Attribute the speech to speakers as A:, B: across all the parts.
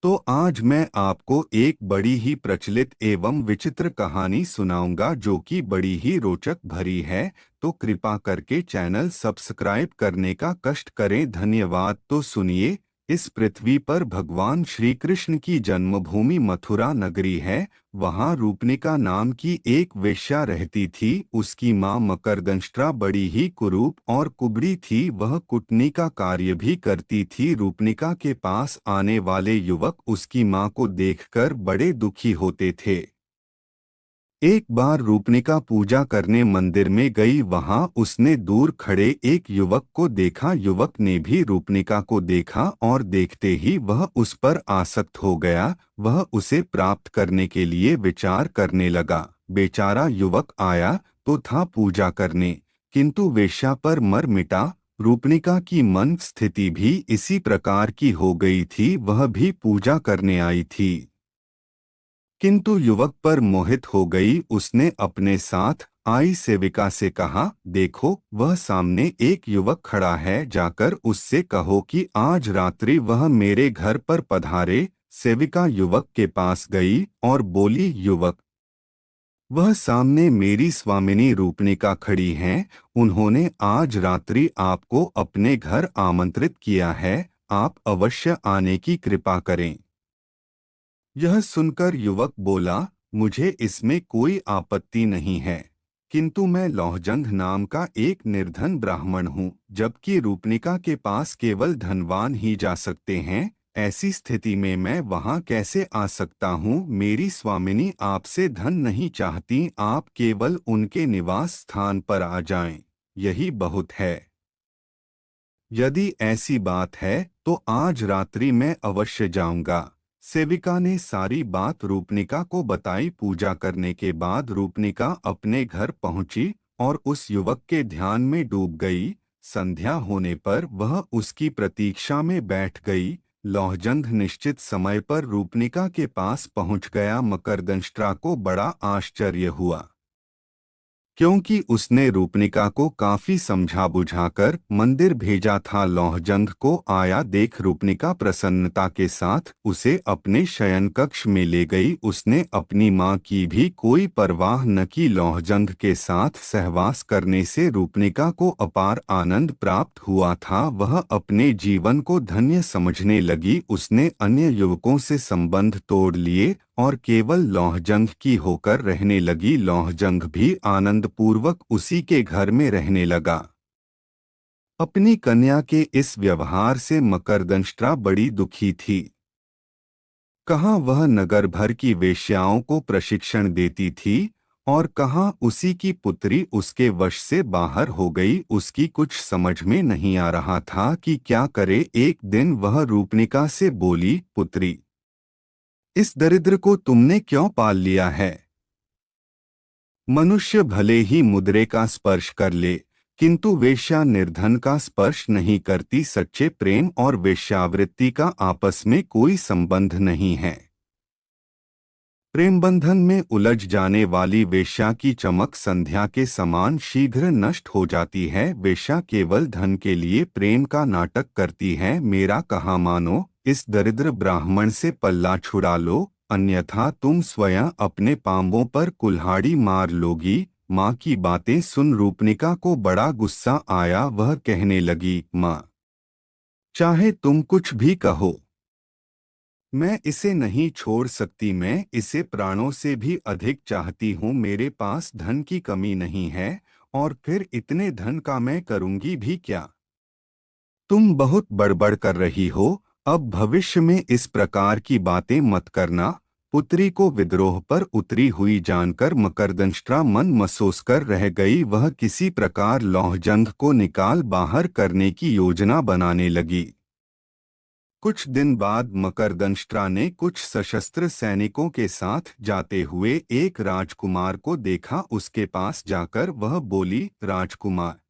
A: तो आज मैं आपको एक बड़ी ही प्रचलित एवं विचित्र कहानी सुनाऊंगा जो कि बड़ी ही रोचक भरी है। तो कृपा करके चैनल सब्सक्राइब करने का कष्ट करें, धन्यवाद। तो सुनिए। इस पृथ्वी पर भगवान श्री कृष्ण की जन्मभूमि मथुरा नगरी है। वहाँ रूपनिका नाम की एक वेश्या रहती थी। उसकी माँ मकरदंष्ट्रा बड़ी ही कुरूप और कुबड़ी थी। वह कुटनी का कार्य भी करती थी। रूपनिका के पास आने वाले युवक उसकी माँ को देखकर बड़े दुखी होते थे। एक बार रूपनिका पूजा करने मंदिर में गई। वहां उसने दूर खड़े एक युवक को देखा। युवक ने भी रूपनिका को देखा और देखते ही वह उस पर आसक्त हो गया। वह उसे प्राप्त करने के लिए विचार करने लगा। बेचारा युवक आया तो था पूजा करने, किंतु वेश्या पर मर मिटा। रूपनिका की मन स्थिति भी इसी प्रकार की हो गई थी। वह भी पूजा करने आई थी, किंतु युवक पर मोहित हो गई। उसने अपने साथ आई सेविका से कहा, देखो वह सामने एक युवक खड़ा है, जाकर उससे कहो कि आज रात्रि वह मेरे घर पर पधारे। सेविका युवक के पास गई और बोली, युवक, वह सामने मेरी स्वामिनी रूपनिका खड़ी हैं। उन्होंने आज रात्रि आपको अपने घर आमंत्रित किया है। आप अवश्य आने की कृपा करें। यह सुनकर युवक बोला, मुझे इसमें कोई आपत्ति नहीं है, किंतु मैं लौहजंग नाम का एक निर्धन ब्राह्मण हूँ। जबकि रूपनिका के पास केवल धनवान ही जा सकते हैं। ऐसी स्थिति में मैं वहाँ कैसे आ सकता हूँ? मेरी स्वामिनी आपसे धन नहीं चाहती, आप केवल उनके निवास स्थान पर आ जाएं, यही बहुत है। यदि ऐसी बात है तो आज रात्रि मैं अवश्य जाऊंगा। सेविका ने सारी बात रूपनिका को बताई। पूजा करने के बाद रूपनिका अपने घर पहुंची और उस युवक के ध्यान में डूब गई। संध्या होने पर वह उसकी प्रतीक्षा में बैठ गई। लौहजंग निश्चित समय पर रूपनिका के पास पहुंच गया। मकरदंष्ट्रा को बड़ा आश्चर्य हुआ, क्योंकि उसने रूपनिका को काफी समझा बुझाकर मंदिर भेजा था। लौहजंग को आया देख रूपनिका प्रसन्नता के साथ उसे अपने शयन कक्ष में ले गई। उसने अपनी माँ की भी कोई परवाह न की। लौहजंग के साथ सहवास करने से रूपनिका को अपार आनंद प्राप्त हुआ था। वह अपने जीवन को धन्य समझने लगी। उसने अन्य युवकों से संबंध तोड़ लिए और केवल लौहजंग की होकर रहने लगी। लौहजंग भी आनंद पूर्वक उसी के घर में रहने लगा। अपनी कन्या के इस व्यवहार से मकरदंष्ट्रा बड़ी दुखी थी। कहाँ वह नगर भर की वेश्याओं को प्रशिक्षण देती थी और कहाँ उसी की पुत्री उसके वश से बाहर हो गई। उसकी कुछ समझ में नहीं आ रहा था कि क्या करे। एक दिन वह रूपनिका से बोली, पुत्री, इस दरिद्र को तुमने क्यों पाल लिया है? मनुष्य भले ही मुद्रे का स्पर्श कर ले, किंतु वेश्या निर्धन का स्पर्श नहीं करती। सच्चे प्रेम और वेश्यावृत्ति का आपस में कोई संबंध नहीं है। प्रेम बंधन में उलझ जाने वाली वेश्या की चमक संध्या के समान शीघ्र नष्ट हो जाती है। वेश्या केवल धन के लिए प्रेम का नाटक करती है। मेरा कहा मानो, इस दरिद्र ब्राह्मण से पल्ला छुड़ा लो, अन्यथा तुम स्वयं अपने पांवों पर कुल्हाड़ी मार लोगी। माँ की बातें सुन रूपनिका को बड़ा गुस्सा आया। वह कहने लगी, माँ, चाहे तुम कुछ भी कहो, मैं इसे नहीं छोड़ सकती। मैं इसे प्राणों से भी अधिक चाहती हूँ। मेरे पास धन की कमी नहीं है, और फिर इतने धन का मैं करूँगी भी क्या? तुम बहुत बड़बड़ कर रही हो। अब भविष्य में इस प्रकार की बातें मत करना। पुत्री को विद्रोह पर उतरी हुई जानकर मकरदंष्ट्रा मन मसोस कर रह गई। वह किसी प्रकार लौहजंग को निकाल बाहर करने की योजना बनाने लगी। कुछ दिन बाद मकरदंष्ट्रा ने कुछ सशस्त्र सैनिकों के साथ जाते हुए एक राजकुमार को देखा। उसके पास जाकर वह बोली, राजकुमार,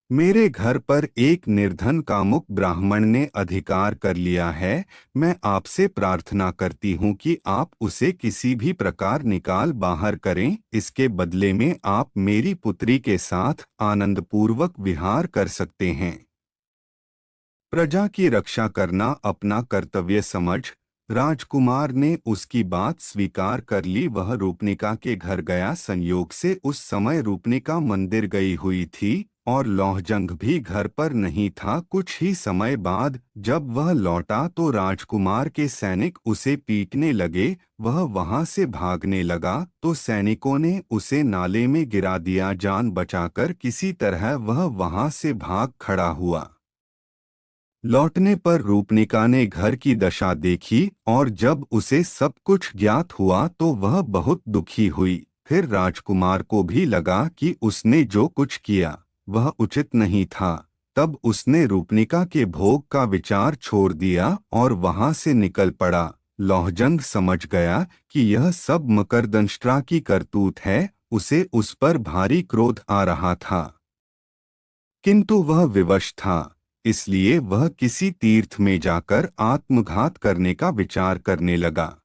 A: मेरे घर पर एक निर्धन कामुक ब्राह्मण ने अधिकार कर लिया है। मैं आपसे प्रार्थना करती हूँ कि आप उसे किसी भी प्रकार निकाल बाहर करें। इसके बदले में आप मेरी पुत्री के साथ आनंदपूर्वक विहार कर सकते हैं। प्रजा की रक्षा करना अपना कर्तव्य समझ राजकुमार ने उसकी बात स्वीकार कर ली। वह रूपनिका के घर गया। संयोग से उस समय रूपनिका मंदिर गई हुई थी और लौहजंग भी घर पर नहीं था। कुछ ही समय बाद जब वह लौटा तो राजकुमार के सैनिक उसे पीटने लगे। वह वहां से भागने लगा तो सैनिकों ने उसे नाले में गिरा दिया। जान बचाकर किसी तरह वह वहां से भाग खड़ा हुआ। लौटने पर रूपनिका ने घर की दशा देखी और जब उसे सब कुछ ज्ञात हुआ तो वह बहुत दुखी हुई। फिर राजकुमार को भी लगा कि उसने जो कुछ किया वह उचित नहीं था। तब उसने रूपनिका के भोग का विचार छोड़ दिया और वहां से निकल पड़ा। लौहजंग समझ गया कि यह सब मकरदंष्ट्रा की करतूत है। उसे उस पर भारी क्रोध आ रहा था, किंतु वह विवश था। इसलिए वह किसी तीर्थ में जाकर आत्मघात करने का विचार करने लगा।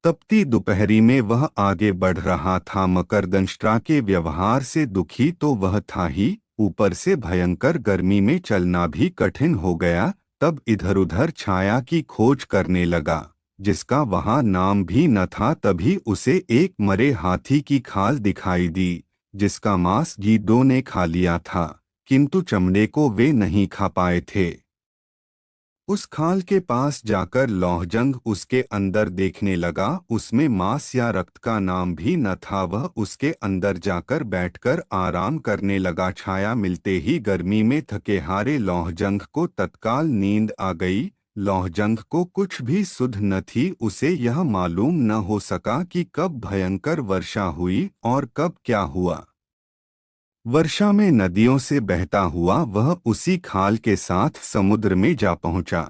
A: तपती दोपहरी में वह आगे बढ़ रहा था। मकरदंष्ट्रा के व्यवहार से दुखी तो वह था ही, ऊपर से भयंकर गर्मी में चलना भी कठिन हो गया। तब इधर-उधर छाया की खोज करने लगा, जिसका वहां नाम भी न था। तभी उसे एक मरे हाथी की खाल दिखाई दी, जिसका मांस गीदड़ों ने खा लिया था, किंतु चमड़े को वे नहीं खा पाए थे। उस खाल के पास जाकर लौहजंग उसके अंदर देखने लगा। उसमें मांस या रक्त का नाम भी न था। वह उसके अंदर जाकर बैठकर आराम करने लगा। छाया मिलते ही गर्मी में थके हारे लौहजंग को तत्काल नींद आ गई। लौहजंग को कुछ भी सुध न थी। उसे यह मालूम न हो सका कि कब भयंकर वर्षा हुई और कब क्या हुआ। वर्षा में नदियों से बहता हुआ वह उसी खाल के साथ समुद्र में जा पहुंचा।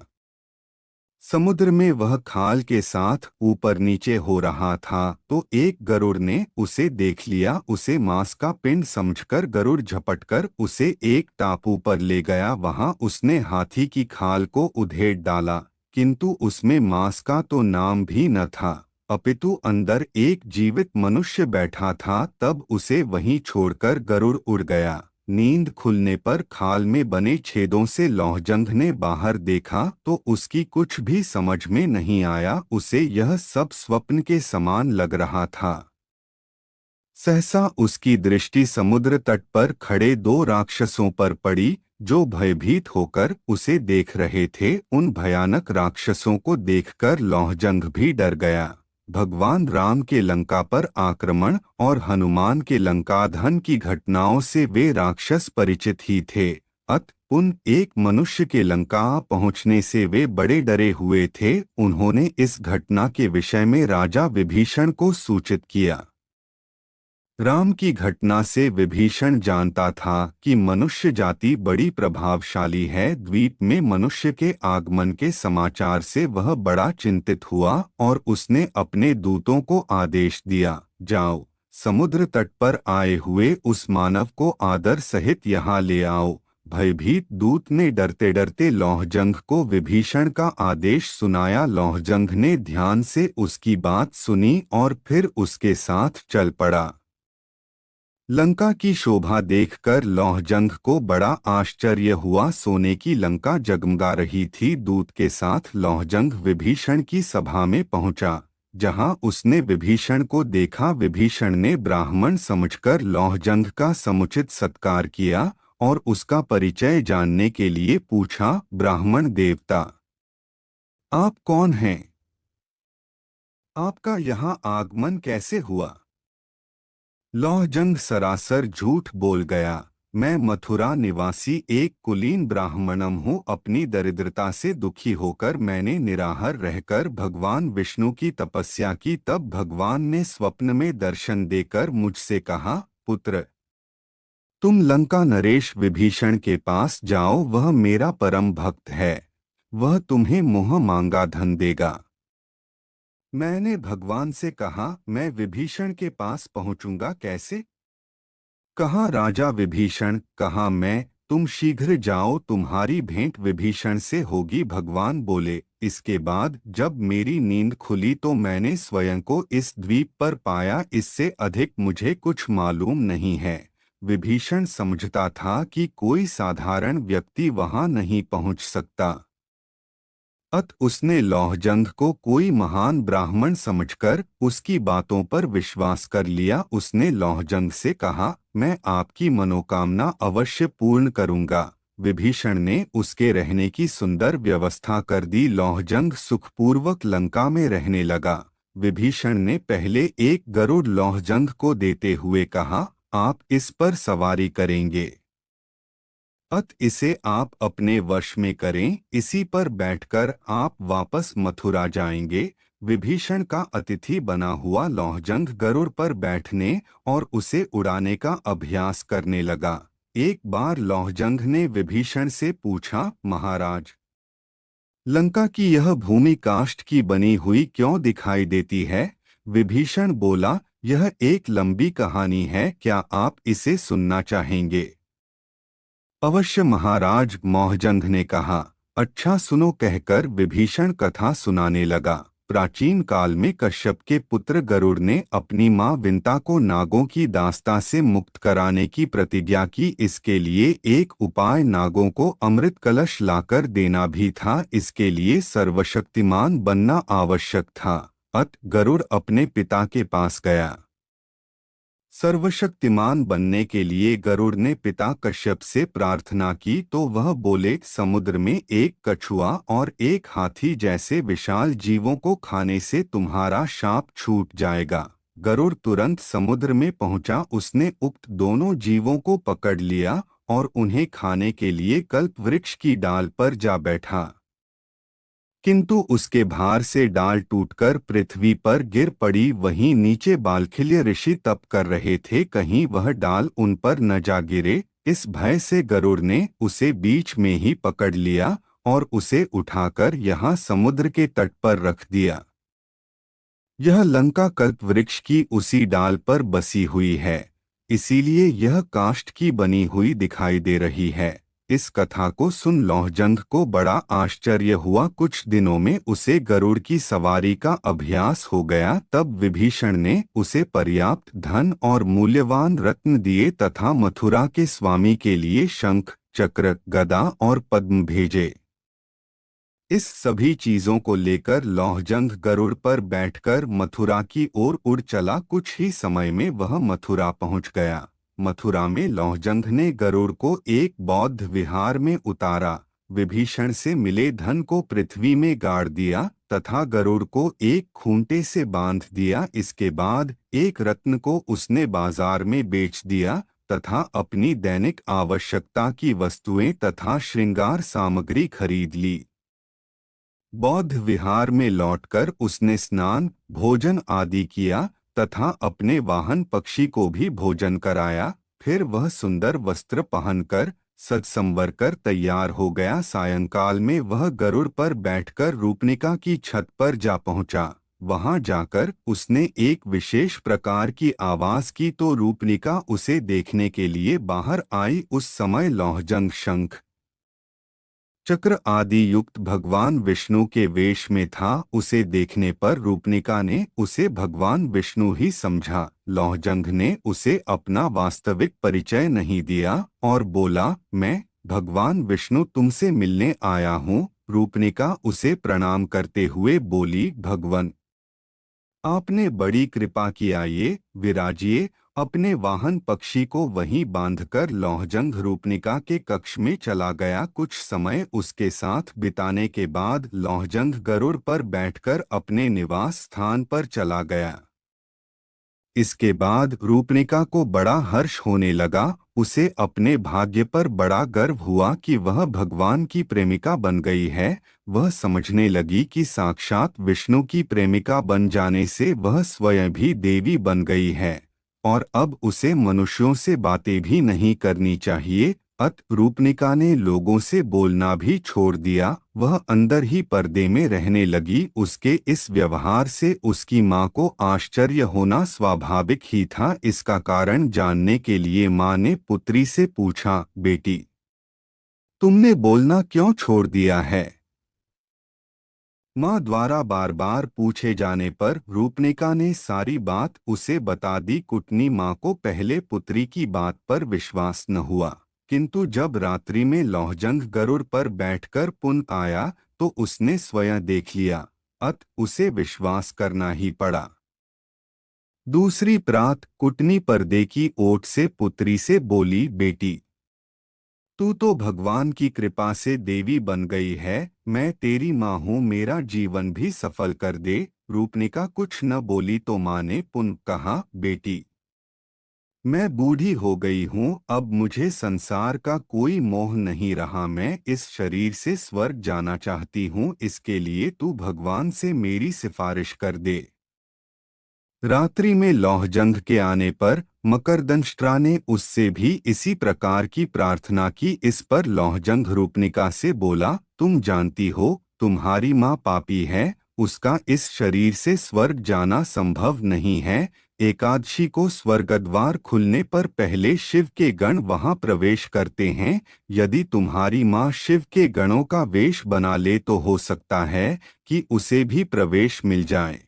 A: समुद्र में वह खाल के साथ ऊपर नीचे हो रहा था तो एक गरुड़ ने उसे देख लिया। उसे मांस का पिंड समझकर गरुड़ झपटकर उसे एक टापू पर ले गया। वहां उसने हाथी की खाल को उधेड़ डाला, किंतु उसमें मांस का तो नाम भी न था, अपितु अंदर एक जीवित मनुष्य बैठा था। तब उसे वहीं छोड़कर गरुड़ उड़ गया। नींद खुलने पर खाल में बने छेदों से लौहजंग ने बाहर देखा तो उसकी कुछ भी समझ में नहीं आया। उसे यह सब स्वप्न के समान लग रहा था। सहसा उसकी दृष्टि समुद्र तट पर खड़े दो राक्षसों पर पड़ी, जो भयभीत होकर उसे देख रहे थे। उन भयानक राक्षसों को देखकर लौहजंग भी डर गया। भगवान राम के लंका पर आक्रमण और हनुमान के लंकादहन की घटनाओं से वे राक्षस परिचित ही थे। उन एक मनुष्य के लंका पहुंचने से वे बड़े डरे हुए थे। उन्होंने इस घटना के विषय में राजा विभीषण को सूचित किया। राम की घटना से विभीषण जानता था कि मनुष्य जाति बड़ी प्रभावशाली है। द्वीप में मनुष्य के आगमन के समाचार से वह बड़ा चिंतित हुआ और उसने अपने दूतों को आदेश दिया, जाओ, समुद्र तट पर आए हुए उस मानव को आदर सहित यहाँ ले आओ। भयभीत दूत ने डरते डरते लौहजंग को विभीषण का आदेश सुनाया। लौहजंग ने ध्यान से उसकी बात सुनी और फिर उसके साथ चल पड़ा। लंका की शोभा देखकर लौहजंग को बड़ा आश्चर्य हुआ। सोने की लंका जगमगा रही थी। दूत के साथ लौहजंग विभीषण की सभा में पहुंचा। जहां उसने विभीषण को देखा, विभीषण ने ब्राह्मण समझकर लौहजंग का समुचित सत्कार किया और उसका परिचय जानने के लिए पूछा, ब्राह्मण देवता, आप कौन हैं? आपका यहाँ आगमन कैसे हुआ? लौहजंग सरासर झूठ बोल गया। मैं मथुरा निवासी एक कुलीन ब्राह्मणम हूँ। अपनी दरिद्रता से दुखी होकर मैंने निराहार रहकर भगवान विष्णु की तपस्या की। तब भगवान ने स्वप्न में दर्शन देकर मुझसे कहा, पुत्र, तुम लंका नरेश विभीषण के पास जाओ। वह मेरा परम भक्त है। वह तुम्हें मुँह मांगा धन देगा। मैंने भगवान से कहा, मैं विभीषण के पास पहुंचूंगा कैसे? कहा राजा विभीषण, कहा मैं, तुम शीघ्र जाओ, तुम्हारी भेंट विभीषण से होगी। भगवान बोले, इसके बाद जब मेरी नींद खुली तो मैंने स्वयं को इस द्वीप पर पाया। इससे अधिक मुझे कुछ मालूम नहीं है। विभीषण समझता था कि कोई साधारण व्यक्ति वहां नहीं पहुंच सकता। अत उसने लौहजंग को कोई महान ब्राह्मण समझकर उसकी बातों पर विश्वास कर लिया। उसने लौहजंग से कहा, मैं आपकी मनोकामना अवश्य पूर्ण करूंगा। विभीषण ने उसके रहने की सुंदर व्यवस्था कर दी। लौहजंग सुखपूर्वक लंका में रहने लगा। विभीषण ने पहले एक गरुड़ लौहजंग को देते हुए कहा, आप इस पर सवारी करेंगे, अत इसे आप अपने वश में करें। इसी पर बैठकर आप वापस मथुरा जाएंगे। विभीषण का अतिथि बना हुआ लौहजंग गरुड़ पर बैठने और उसे उड़ाने का अभ्यास करने लगा। एक बार लौहजंग ने विभीषण से पूछा, महाराज, लंका की यह भूमि काष्ठ की बनी हुई क्यों दिखाई देती है? विभीषण बोला, यह एक लंबी कहानी है, क्या आप इसे सुनना चाहेंगे? अवश्य महाराज, मोहजंग ने कहा। अच्छा सुनो, कहकर विभीषण कथा सुनाने लगा। प्राचीन काल में कश्यप के पुत्र गरुड़ ने अपनी मां विंता को नागों की दास्ता से मुक्त कराने की प्रतिज्ञा की। इसके लिए एक उपाय नागों को अमृत कलश लाकर देना भी था। इसके लिए सर्वशक्तिमान बनना आवश्यक था। अत गरुड़ अपने पिता के पास गया। सर्वशक्तिमान बनने के लिए गरुड़ ने पिता कश्यप से प्रार्थना की तो वह बोले, समुद्र में एक कछुआ और एक हाथी जैसे विशाल जीवों को खाने से तुम्हारा शाप छूट जाएगा। गरुड़ तुरंत समुद्र में पहुंचा। उसने उक्त दोनों जीवों को पकड़ लिया और उन्हें खाने के लिए कल्प वृक्ष की डाल पर जा बैठा। किंतु उसके भार से डाल टूटकर पृथ्वी पर गिर पड़ी। वहीं नीचे बालखिल्य ऋषि तप कर रहे थे, कहीं वह डाल उन पर न जा गिरे। इस भय से गरुड़ ने उसे बीच में ही पकड़ लिया और उसे उठाकर यहाँ समुद्र के तट पर रख दिया। यह लंका कल्प वृक्ष की उसी डाल पर बसी हुई है, इसीलिए यह काष्ठ की बनी हुई दिखाई दे रही है। इस कथा को सुन लौहजंग को बड़ा आश्चर्य हुआ। कुछ दिनों में उसे गरुड़ की सवारी का अभ्यास हो गया। तब विभीषण ने उसे पर्याप्त धन और मूल्यवान रत्न दिए तथा मथुरा के स्वामी के लिए शंख, चक्र, गदा और पद्म भेजे। इस सभी चीजों को लेकर लौहजंग गरुड़ पर बैठकर मथुरा की ओर उड़ चला। कुछ ही समय में वह मथुरा पहुंच गया। मथुरा में लौहजंग ने गरुड़ को एक बौद्ध विहार में उतारा। विभीषण से मिले धन को पृथ्वी में गाड़ दिया तथा गरुड़ को एक खूंटे से बांध दिया। इसके बाद एक रत्न को उसने बाजार में बेच दिया तथा अपनी दैनिक आवश्यकता की वस्तुएं तथा श्रृंगार सामग्री खरीद ली। बौद्ध विहार में लौटकर उसने स्नान, भोजन आदि किया तथा अपने वाहन पक्षी को भी भोजन कराया। फिर वह सुंदर वस्त्र पहनकर सज संवर कर तैयार हो गया। सायंकाल में वह गरुड़ पर बैठकर रूपनिका की छत पर जा पहुंचा। वहां जाकर उसने एक विशेष प्रकार की आवाज की तो रूपनिका उसे देखने के लिए बाहर आई। उस समय लौहजंग शंख, चक्र आदि युक्त भगवान विष्णु के वेश में था। उसे देखने पर रूपनिका ने उसे भगवान विष्णु ही समझा। लौहजंग ने उसे अपना वास्तविक परिचय नहीं दिया और बोला, मैं भगवान विष्णु तुमसे मिलने आया हूँ। रूपनिका उसे प्रणाम करते हुए बोली, भगवान, आपने बड़ी कृपा की, आइए विराजिए। अपने वाहन पक्षी को वहीं बांधकर लौहजंग रूपनिका के कक्ष में चला गया। कुछ समय उसके साथ बिताने के बाद लौहजंग गरुड़ पर बैठकर अपने निवास स्थान पर चला गया। इसके बाद रूपनिका को बड़ा हर्ष होने लगा। उसे अपने भाग्य पर बड़ा गर्व हुआ कि वह भगवान की प्रेमिका बन गई है। वह समझने लगी कि साक्षात विष्णु की प्रेमिका बन जाने से वह स्वयं भी देवी बन गई है और अब उसे मनुष्यों से बातें भी नहीं करनी चाहिए। अत रूपनिका ने लोगों से बोलना भी छोड़ दिया। वह अंदर ही पर्दे में रहने लगी। उसके इस व्यवहार से उसकी माँ को आश्चर्य होना स्वाभाविक ही था। इसका कारण जानने के लिए माँ ने पुत्री से पूछा, बेटी, तुमने बोलना क्यों छोड़ दिया है? माँ द्वारा बार बार पूछे जाने पर रूपनिका ने सारी बात उसे बता दी। कुटनी माँ को पहले पुत्री की बात पर विश्वास न हुआ, किंतु जब रात्रि में लौहजंग गरुड़ पर बैठकर पुन आया तो उसने स्वयं देख लिया, अत उसे विश्वास करना ही पड़ा। दूसरी प्रात कुटनी पर्दे की ओट से पुत्री से बोली, बेटी तू तो भगवान की कृपा से देवी बन गई है, मैं तेरी माँ हूँ, मेरा जीवन भी सफल कर दे। रूपनिका कुछ न बोली तो माँ ने पुनः कहा, बेटी मैं बूढ़ी हो गई हूँ, अब मुझे संसार का कोई मोह नहीं रहा, मैं इस शरीर से स्वर्ग जाना चाहती हूँ, इसके लिए तू भगवान से मेरी सिफारिश कर दे। रात्रि में लौहजंग के आने पर मकरदंष्ट्रा ने उससे भी इसी प्रकार की प्रार्थना की। इस पर लौहजंग रूपनिका से बोला, तुम जानती हो तुम्हारी माँ पापी है, उसका इस शरीर से स्वर्ग जाना संभव नहीं है। एकादशी को स्वर्गद्वार खुलने पर पहले शिव के गण वहां प्रवेश करते हैं। यदि तुम्हारी माँ शिव के गणों का वेश बना ले तो हो सकता है कि उसे भी प्रवेश मिल जाए।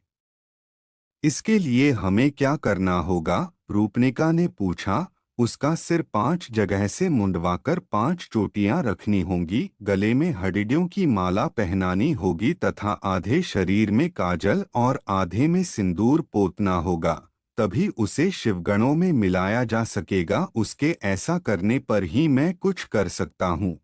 A: इसके लिए हमें क्या करना होगा? रूपनिका ने पूछा। उसका सिर 5 जगह से मुंडवाकर 5 चोटियां रखनी होंगी, गले में हडिड्यों की माला पहनानी होगी तथा आधे शरीर में काजल और आधे में सिंदूर पोतना होगा, तभी उसे शिवगणों में मिलाया जा सकेगा। उसके ऐसा करने पर ही मैं कुछ कर सकता हूँ।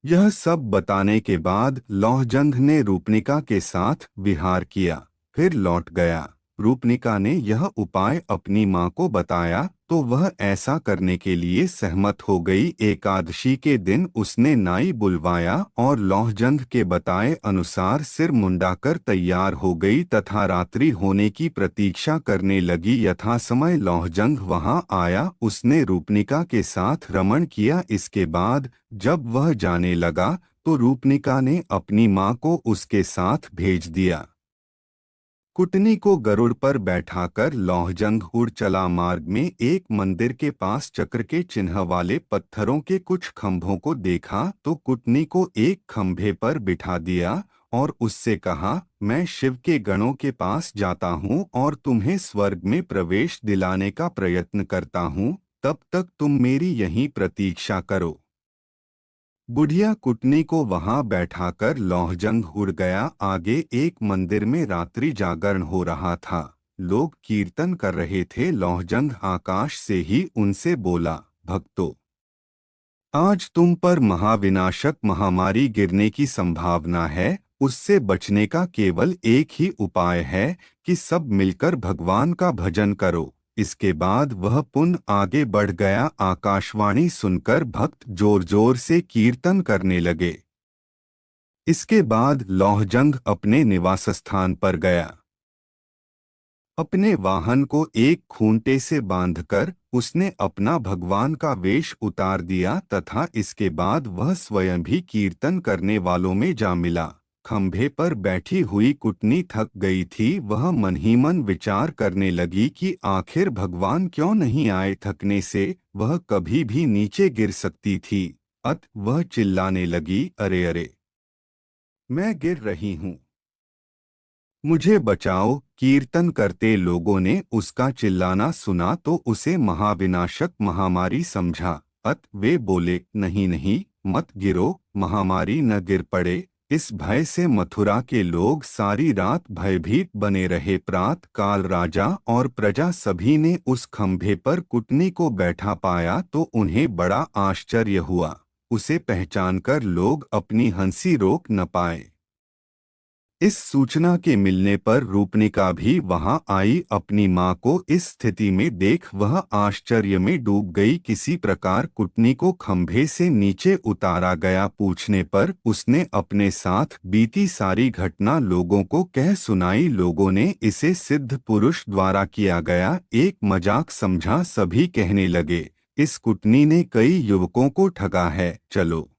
A: यह सब बताने के बाद लौहजंग ने रूपनिका के साथ विहार किया, फिर लौट गया। रूपनिका ने यह उपाय अपनी माँ को बताया तो वह ऐसा करने के लिए सहमत हो गई। एकादशी के दिन उसने नाई बुलवाया और लौहजंग के बताए अनुसार सिर मुंडाकर तैयार हो गई तथा रात्रि होने की प्रतीक्षा करने लगी। यथासमय लौहजंग वहां आया, उसने रूपनिका के साथ रमण किया। इसके बाद जब वह जाने लगा तो रूपनिका ने अपनी माँ को उसके साथ भेज दिया। कुटनी को गरुड़ पर बैठाकर लौहजंग उड़ चला। मार्ग में एक मंदिर के पास चक्र के चिन्ह वाले पत्थरों के कुछ खंभों को देखा तो कुटनी को एक खंभे पर बिठा दिया और उससे कहा, मैं शिव के गणों के पास जाता हूँ और तुम्हें स्वर्ग में प्रवेश दिलाने का प्रयत्न करता हूँ, तब तक तुम मेरी यहीं प्रतीक्षा करो। बुढ़िया कुटनी को वहां बैठाकर लौहजंग उड़ गया। आगे एक मंदिर में रात्रि जागरण हो रहा था, लोग कीर्तन कर रहे थे। लौहजंग आकाश से ही उनसे बोला, भक्तों, आज तुम पर महाविनाशक महामारी गिरने की संभावना है। उससे बचने का केवल एक ही उपाय है कि सब मिलकर भगवान का भजन करो। इसके बाद वह पुनः आगे बढ़ गया। आकाशवाणी सुनकर भक्त जोर जोर से कीर्तन करने लगे। इसके बाद लौहजंग अपने निवास स्थान पर गया। अपने वाहन को एक खूंटे से बांधकर उसने अपना भगवान का वेश उतार दिया तथा इसके बाद वह स्वयं भी कीर्तन करने वालों में जा मिला। खंभे पर बैठी हुई कुटनी थक गई थी। वह मन ही मन विचार करने लगी कि आखिर भगवान क्यों नहीं आए। थकने से वह कभी भी नीचे गिर सकती थी, अत वह चिल्लाने लगी, अरे अरे, मैं गिर रही हूँ, मुझे बचाओ। कीर्तन करते लोगों ने उसका चिल्लाना सुना तो उसे महाविनाशक महामारी समझा, अत वे बोले, नहीं नहीं, मत गिरो, महामारी न गिर पड़े। इस भय से मथुरा के लोग सारी रात भयभीत बने रहे। प्रात काल राजा और प्रजा सभी ने उस खंभे पर कुटनी को बैठा पाया तो उन्हें बड़ा आश्चर्य हुआ। उसे पहचानकर लोग अपनी हंसी रोक न पाए। इस सूचना के मिलने पर रूपनिका भी वहां आई। अपनी माँ को इस स्थिति में देख वह आश्चर्य में डूब गई। किसी प्रकार कुटनी को खंभे से नीचे उतारा गया। पूछने पर उसने अपने साथ बीती सारी घटना लोगों को कह सुनाई। लोगों ने इसे सिद्ध पुरुष द्वारा किया गया एक मजाक समझा। सभी कहने लगे, इस कुटनी ने कई युवकों को ठगा है, चलो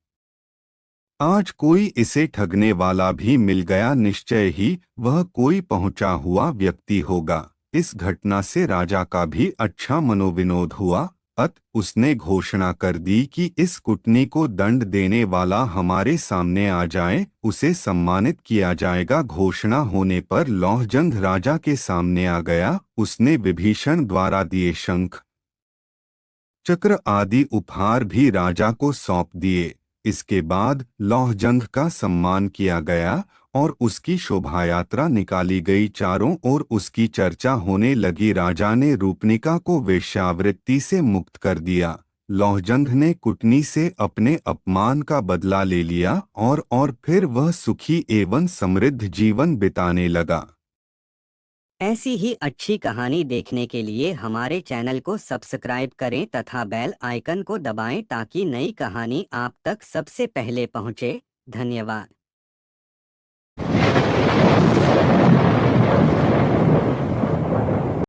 A: आज कोई इसे ठगने वाला भी मिल गया। निश्चय ही वह कोई पहुंचा हुआ व्यक्ति होगा। इस घटना से राजा का भी अच्छा मनोविनोद हुआ, अत उसने घोषणा कर दी कि इस कुटनी को दंड देने वाला हमारे सामने आ जाए, उसे सम्मानित किया जाएगा। घोषणा होने पर लौहजंग राजा के सामने आ गया। उसने विभीषण द्वारा दिए शंख चक्र आदि उपहार भी राजा को सौंप दिए। इसके बाद लौहजंग का सम्मान किया गया और उसकी शोभायात्रा निकाली गई। चारों ओर उसकी चर्चा होने लगी। राजा ने रूपनिका को वेश्यावृत्ति से मुक्त कर दिया। लौहजंग ने कुटनी से अपने अपमान का बदला ले लिया और फिर वह सुखी एवं समृद्ध जीवन बिताने लगा।
B: ऐसी ही अच्छी कहानी देखने के लिए हमारे चैनल को सब्सक्राइब करें तथा बेल आइकन को दबाएं ताकि नई कहानी आप तक सबसे पहले पहुंचे। धन्यवाद।